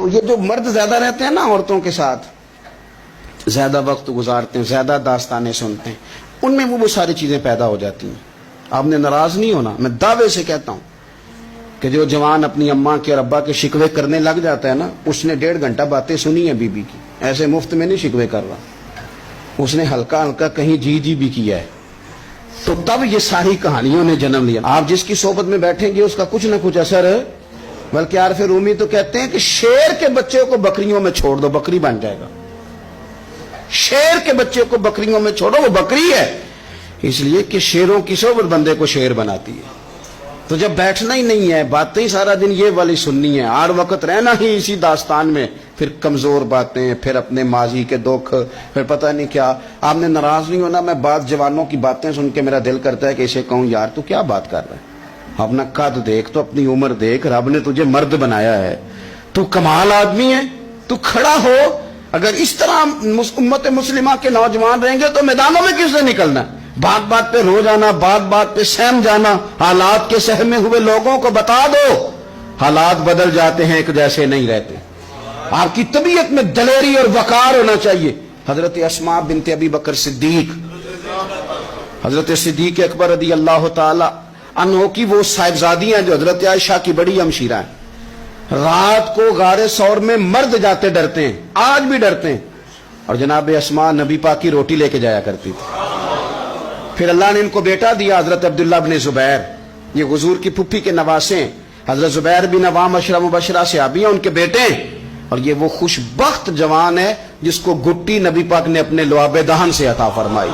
تو یہ جو مرد زیادہ رہتے ہیں نا عورتوں کے ساتھ، زیادہ وقت گزارتے ہیں، زیادہ داستانیں سنتے ہیں، ان میں وہ ساری چیزیں پیدا ہو جاتی ہیں۔ آپ نے ناراض نہیں ہونا، میں دعوے سے کہتا ہوں کہ جو جوان اپنی اماں کے اور ابا کے شکوے کرنے لگ جاتا ہے نا، اس نے 1.5 گھنٹہ باتیں سنی ہیں بیوی کی، ایسے مفت میں نہیں شکوے کر رہا، اس نے ہلکا ہلکا کہیں جی بھی کیا ہے، تو تب یہ ساری کہانیوں نے جنم لیا۔ آپ جس کی صحبت میں بیٹھیں گے اس کا کچھ نہ کچھ اثر ہے، بلکہ عارف رومی تو کہتے ہیں کہ شیر کے بچے کو بکریوں میں چھوڑ دو، بکری بن جائے گا۔ شیر کے بچے کو بکریوں میں چھوڑو، وہ بکری ہے، اس لیے کہ شیروں کی صحبت بندے کو شیر بناتی ہے۔ تو جب بیٹھنا ہی نہیں ہے، باتیں ہی سارا دن یہ والی سننی ہے، ہر وقت رہنا ہی اسی داستان میں، پھر کمزور باتیں، پھر اپنے ماضی کے دکھ، پھر پتہ نہیں کیا۔ آپ نے ناراض نہیں ہونا، میں بعض جوانوں کی باتیں سن کے میرا دل کرتا ہے کہ اسے کہوں یار تو کیا بات کر رہا ہے، اپنا قد دیکھ، تو اپنی عمر دیکھ، رب نے تجھے مرد بنایا ہے، تو کمال آدمی ہے، تو کھڑا ہو۔ اگر اس طرح امت مسلمہ کے نوجوان رہیں گے تو میدانوں میں کس سے نکلنا ہے؟ بات بات پہ رو جانا، بات بات پہ سہم جانا، حالات کے سہمے ہوئے لوگوں کو بتا دو حالات بدل جاتے ہیں، ایک جیسے نہیں رہتے۔ آپ کی طبیعت میں دلیری اور وقار ہونا چاہیے۔ حضرت اسماء بنت ابی بکر صدیق، حضرت صدیق اکبر رضی اللہ تعالی عنہ کی وہ صاحبزادیاں جو حضرت عائشہ کی بڑی ہمشیرہ ہیں، رات کو غار ثور میں مرد جاتے ڈرتے ہیں، آج بھی ڈرتے ہیں، اور جناب اسماء نبی پاک کی روٹی لے کے جایا کرتی تھی۔ پھر اللہ نے ان کو بیٹا دیا، حضرت عبداللہ بن زبیر، یہ حضور کی پھپھی کے نواسے ہیں، حضرت زبیر بن عوام عشرہ مبشرہ صحابی ہیں، ان کے بیٹے ہیں، اور یہ وہ خوش بخت جوان ہے جس کو گٹی نبی پاک نے اپنے لعاب دہن سے عطا فرمائی۔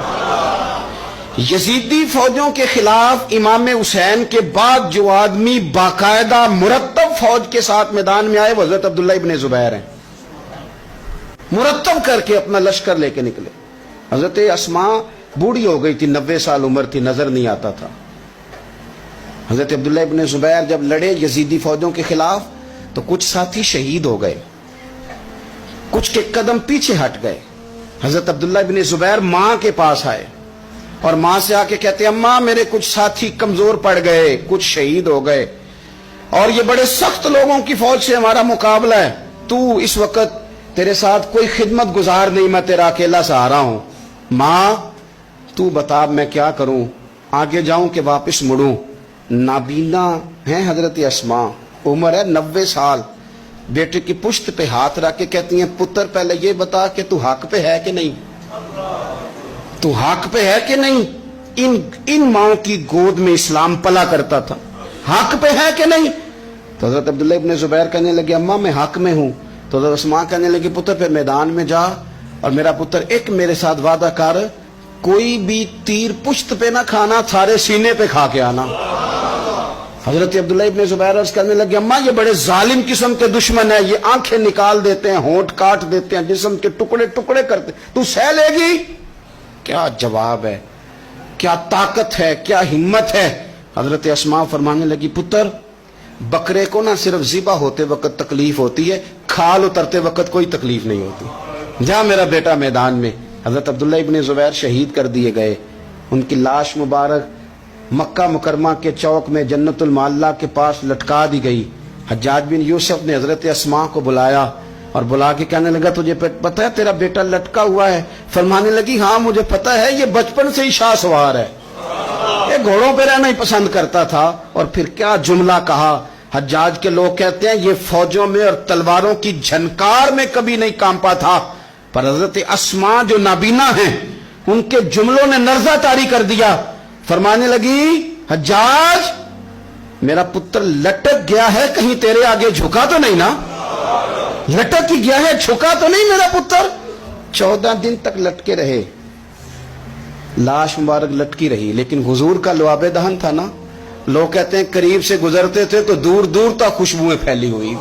یزیدی فوجوں کے خلاف امام حسین کے بعد جو آدمی باقاعدہ مرتب فوج کے ساتھ میدان میں آئے وہ حضرت عبداللہ ابن زبیر ہیں، مرتب کر کے اپنا لشکر لے کے نکلے۔ حضرت اسماء بوڑھی ہو گئی تھی، 90 سال عمر تھی، نظر نہیں آتا تھا۔ حضرت عبداللہ ابن زبیر جب لڑے یزیدی فوجوں کے خلاف تو کچھ ساتھی شہید ہو گئے، کچھ کے قدم پیچھے ہٹ گئے۔ حضرت عبداللہ ابن زبیر ماں کے پاس آئے اور ماں سے آ کے کہتے ہیں اماں میرے کچھ ساتھی کمزور پڑ گئے، کچھ شہید ہو گئے، اور یہ بڑے سخت لوگوں کی فوج سے ہمارا مقابلہ ہے، تو اس وقت تیرے ساتھ کوئی خدمت گزار نہیں، میں تیرا اکیلا سہارا ہوں، ماں تو بتا میں کیا کروں، آگے جاؤں کہ واپس مڑوں؟ نابینا ہیں حضرت اسماء، عمر ہے 90 سال، بیٹے کی پشت پہ ہاتھ رکھ کے کہتی ہیں پتر پہلے یہ بتا کہ تو حق پہ ہے کہ نہیں، تو حق پہ ہے کہ نہیں؟ ان ماں کی گود میں اسلام پلا کرتا تھا، حق پہ ہے کہ نہیں؟ تو حضرت عبداللہ ابن زبیر کہنے لگے اماں میں حق میں ہوں۔ تو حضرت اسماء کہنے لگی پتر پھر میدان میں جا، اور میرا پتر ایک میرے ساتھ وعدہ کر، کوئی بھی تیر پشت پہ نہ کھانا، سارے سینے پہ کھا کے آنا۔ حضرت عبداللہ ابن زبیر عرض کرنے لگے اماں یہ بڑے ظالم قسم کے دشمن ہیں، یہ آنکھیں نکال دیتے ہیں، ہونٹ کاٹ دیتے ہیں، جسم کے ٹکڑے ٹکڑے کرتے، تو سہ لے گی؟ کیا جواب ہے، کیا طاقت ہے، کیا ہمت ہے۔ حضرت اسماء فرمانے لگی پتر بکرے کو نہ صرف ذبح ہوتے وقت تکلیف ہوتی ہے، کھال اترتے وقت کوئی تکلیف نہیں ہوتی، جا میرا بیٹا میدان میں۔ حضرت عبداللہ ابن زبیر شہید کر دیے گئے، ان کی لاش مبارک مکہ مکرمہ کے چوک میں جنت المعلہ کے پاس لٹکا دی گئی۔ حجاج بن یوسف نے حضرت اسماء کو بلایا اور بلا کے کہنے لگا تجھے پتہ ہے تیرا بیٹا لٹکا ہوا ہے؟ فرمانے لگی ہاں مجھے پتہ ہے، یہ بچپن سے ہی شاہ سوار ہے، یہ گھوڑوں پہ رہنا ہی پسند کرتا تھا۔ اور پھر کیا جملہ کہا، حجاج کے لوگ کہتے ہیں یہ فوجوں میں اور تلواروں کی جھنکار میں کبھی نہیں کانپا تھا، پر حضرت اسماء جو نابینا ہیں ان کے جملوں نے نرزہ طاری کر دیا۔ فرمانے لگی حجاج میرا پتر لٹک گیا ہے، کہیں تیرے آگے جھکا تو نہیں نا؟ لٹک ہی گیا ہے، جھکا تو نہیں میرا پتر؟ 14 دن تک لٹکے رہے، لاش مبارک لٹکی رہی، لیکن حضور کا لعاب دہن تھا نا، لوگ کہتے ہیں قریب سے گزرتے تھے تو دور دور تک خوشبوئیں پھیلی ہوئی۔